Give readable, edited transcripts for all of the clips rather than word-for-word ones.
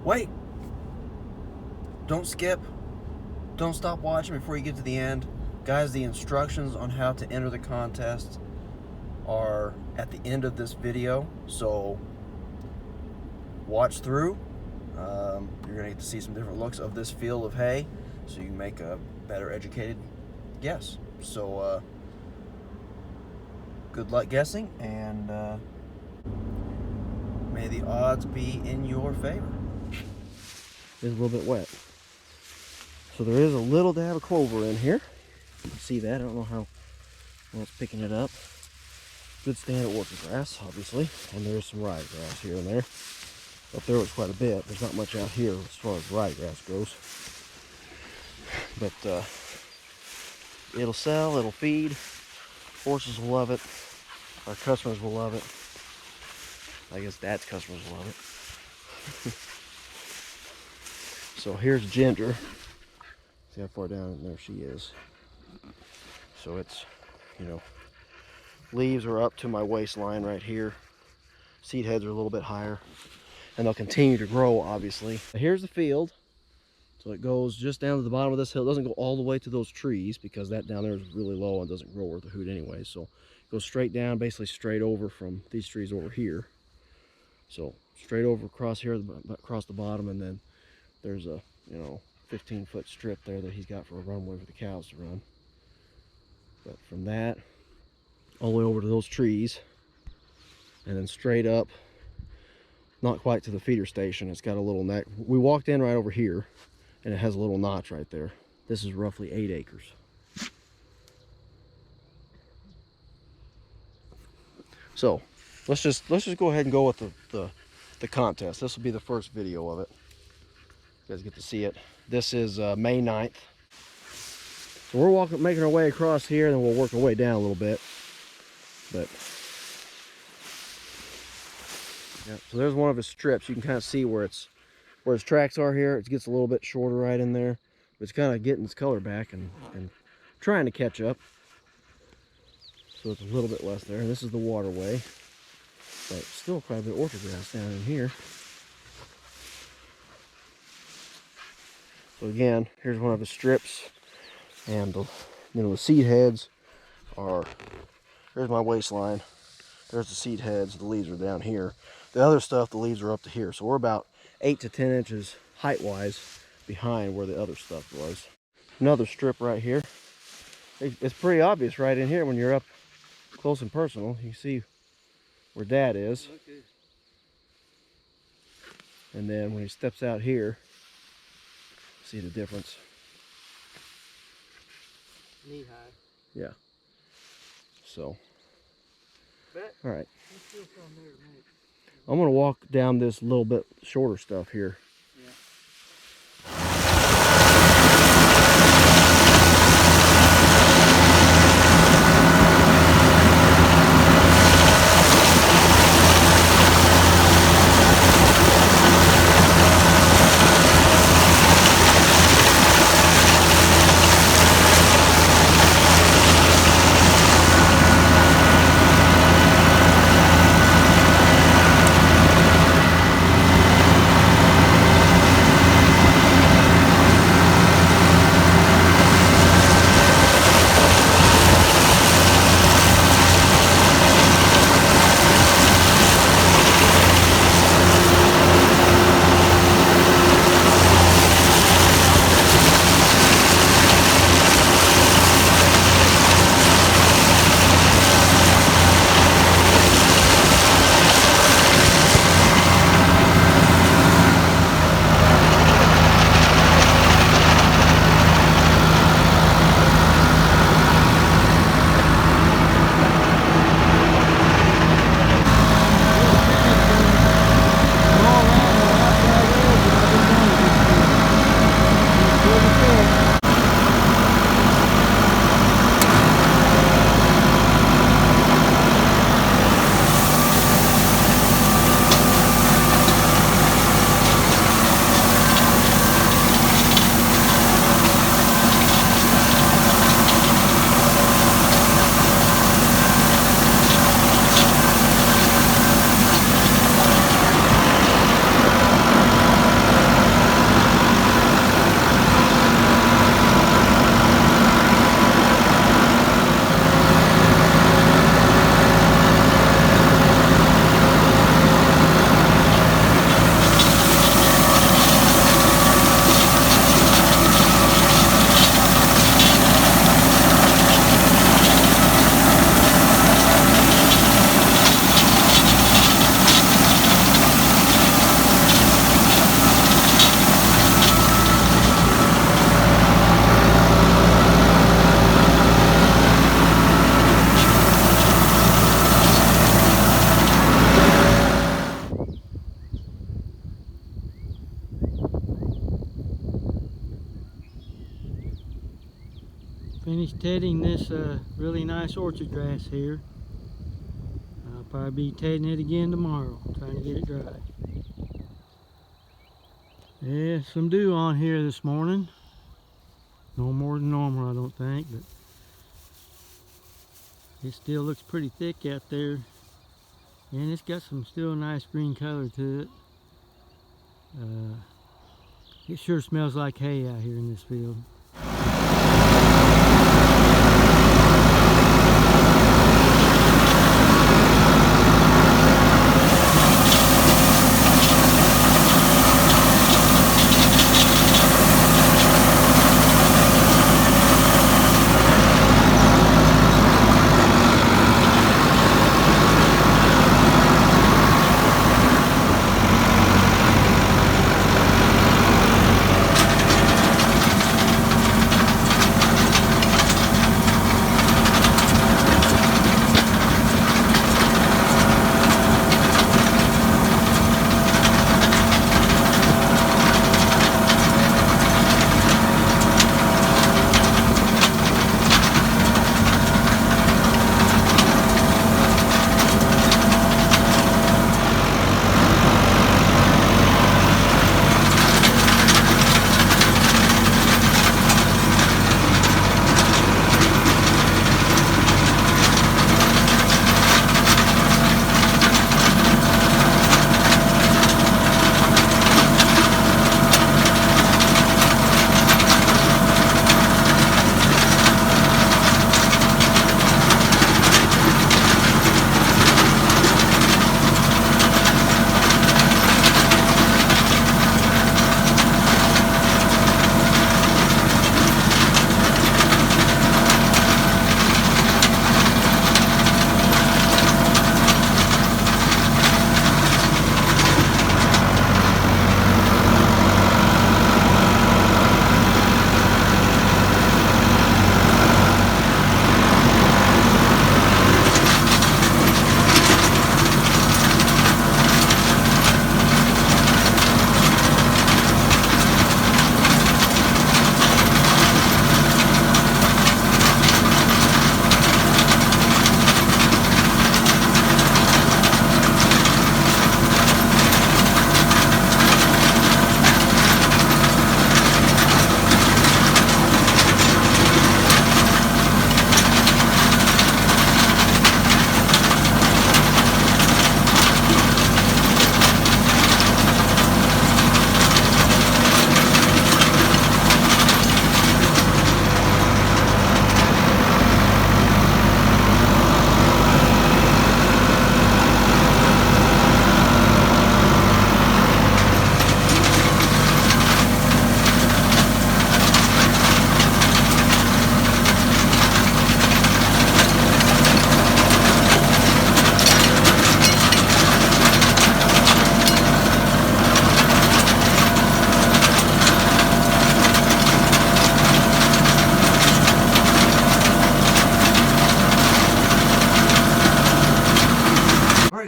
Wait! Don't skip. Don't stop watching before you get to the end. Guys, the instructions on how to enter the contest are at the end of this video, so watch through. You're gonna get to see some different looks of this field of hay, so you can make a better educated guess. So good luck guessing, and may the odds be in your favor. It's a little bit wet, so there is a little dab of clover in here. You can see that. I don't know how well it's picking it up. Good stand of orchard grass, obviously, and there's some ryegrass here and there. Up there was quite a bit. There's not much out here as far as ryegrass goes, but it'll sell, it'll feed. Horses will love it. Our customers will love it. I guess Dad's customers will love it. So here's Ginger. See how far down there she is. So it's, you know, leaves are up to my waistline right here. Seed heads are a little bit higher, and they'll continue to grow, obviously. Here's the field. So it goes just down to the bottom of this hill. It doesn't go all the way to those trees because that down there is really low and doesn't grow worth a hoot anyway. So it goes straight down, basically straight over from these trees over here. So straight over across here, across the bottom, and then there's a, you know, 15-foot strip there that he's got for a runway for the cows to run. But from that all the way over to those trees, and then straight up, not quite to the feeder station. It's got a little neck. We walked in right over here, and it has a little notch right there. This is roughly 8 acres. So let's just go ahead and go with the contest. This will be the first video of it. You guys get to see it. This is May 9th. So we're making our way across here, and then we'll work our way down a little bit. But yeah, so there's one of his strips. You can kind of see where his tracks are here. It gets a little bit shorter right in there, but it's kind of getting its color back and trying to catch up. So it's a little bit less there. And this is the waterway, but still quite a bit of orchard grass down in here. So again, here's one of the strips, and you know, the seed heads are, there's my waistline, there's the seed heads, the leaves are down here. The other stuff, the leaves are up to here, so we're about 8 to 10 inches height wise behind where the other stuff was. Another strip right here. It's pretty obvious right in here when you're up close and personal. You can see where Dad is, and then when he steps out here, see the difference. Knee high. Yeah. So, all right. I'm gonna walk down this little bit shorter stuff here. Yeah. finished tedding this really nice orchard grass here. I'll probably be tedding it again tomorrow, trying to get it dry. Yeah, some dew on here this morning. No more than normal, I don't think, but it still looks pretty thick out there. And it's got some still nice green color to it. It sure smells like hay out here in this field.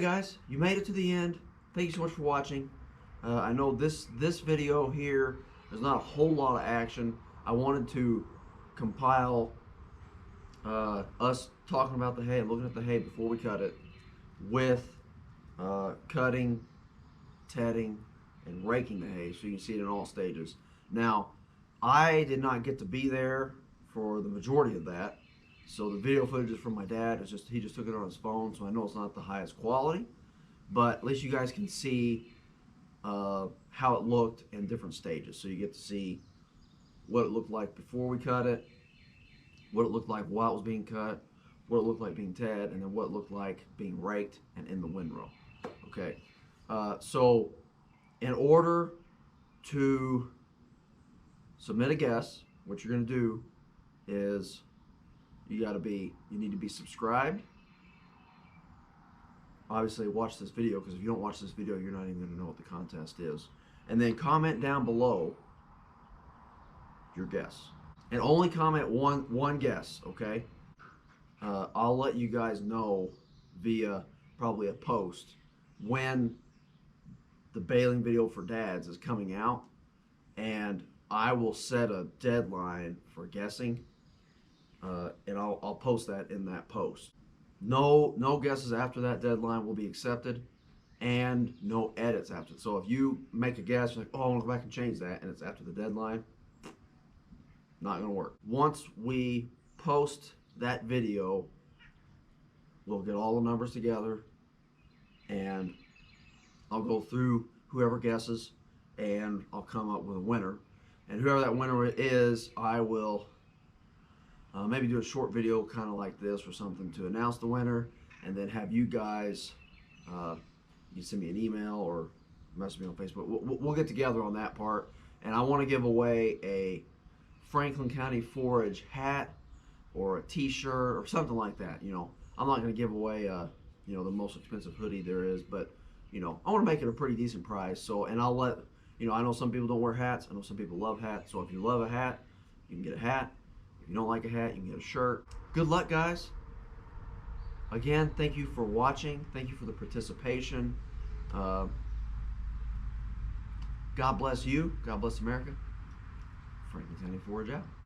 Guys, you made it to the end. Thank you so much for watching. I know this video here, there's not a whole lot of action. I wanted to compile us talking about the hay and looking at the hay before we cut it with cutting, tedding, and raking the hay so you can see it in all stages. Now, I did not get to be there for the majority of that. So the video footage is from my dad. He just took it on his phone, so I know it's not the highest quality, but at least you guys can see how it looked in different stages. So you get to see what it looked like before we cut it, what it looked like while it was being cut, what it looked like being tedded, and then what it looked like being raked and in the windrow. Okay, so in order to submit a guess, what you're going to do is you need to be subscribed. Obviously watch this video, because if you don't watch this video, you're not even going to know what the contest is. And then comment down below your guess. And only comment one guess, okay? I'll let you guys know via probably a post when the baling video for dads is coming out, and I will set a deadline for guessing. and I'll post that in that post. No guesses after that deadline will be accepted, and no edits after. So if you make a guess, like, oh, I want to go back and change that, and it's after the deadline, not gonna work. Once we post that video, we'll get all the numbers together, and I'll go through whoever guesses, and I'll come up with a winner. And whoever that winner is, I will maybe do a short video kind of like this or something to announce the winner, and then have you guys, you can send me an email or message me on Facebook. We'll get together on that part. And I want to give away a Franklin County Forage hat or a t-shirt or something like that. You know, I'm not going to give away you know, the most expensive hoodie there is, but you know, I want to make it a pretty decent price. So, and I'll let you know, I know some people don't wear hats. I know some people love hats. So if you love a hat, you can get a hat. If you don't like a hat, you can get a shirt. Good luck, guys. Again, thank you for watching. Thank you for the participation. God bless you. God bless America. Franklin County Forage out.